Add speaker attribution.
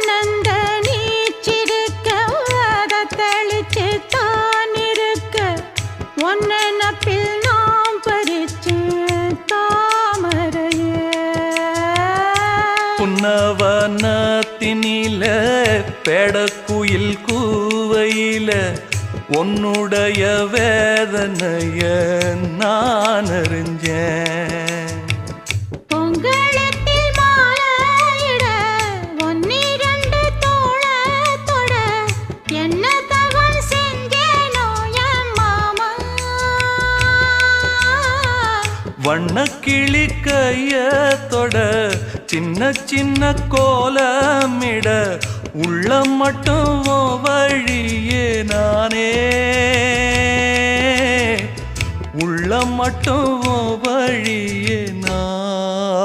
Speaker 1: ஒன்னந்த நீச்சிருக்க அதை தெளிச்சு தான் இருக்க ஒன்னப்பில் நாம் பறிச்சு தாமரைய
Speaker 2: புன்னவனத்தினில பெடக்குயில் கூவையில உன்னுடைய வேதனைய நான் அறிஞ்சேன்.
Speaker 1: பொங்கலத்தில் மாலையிட ஒன்னிரண்டு தோளத்தொட என்ன தவம் செஞ்சேனோ என் மாமா.
Speaker 2: வண்ணக்கிளி கையத்தொட சின்ன சின்ன கோலமிட உள்ளம் மட்டும் வழியே நானே உள்ளம் மட்டும் வழியே நான்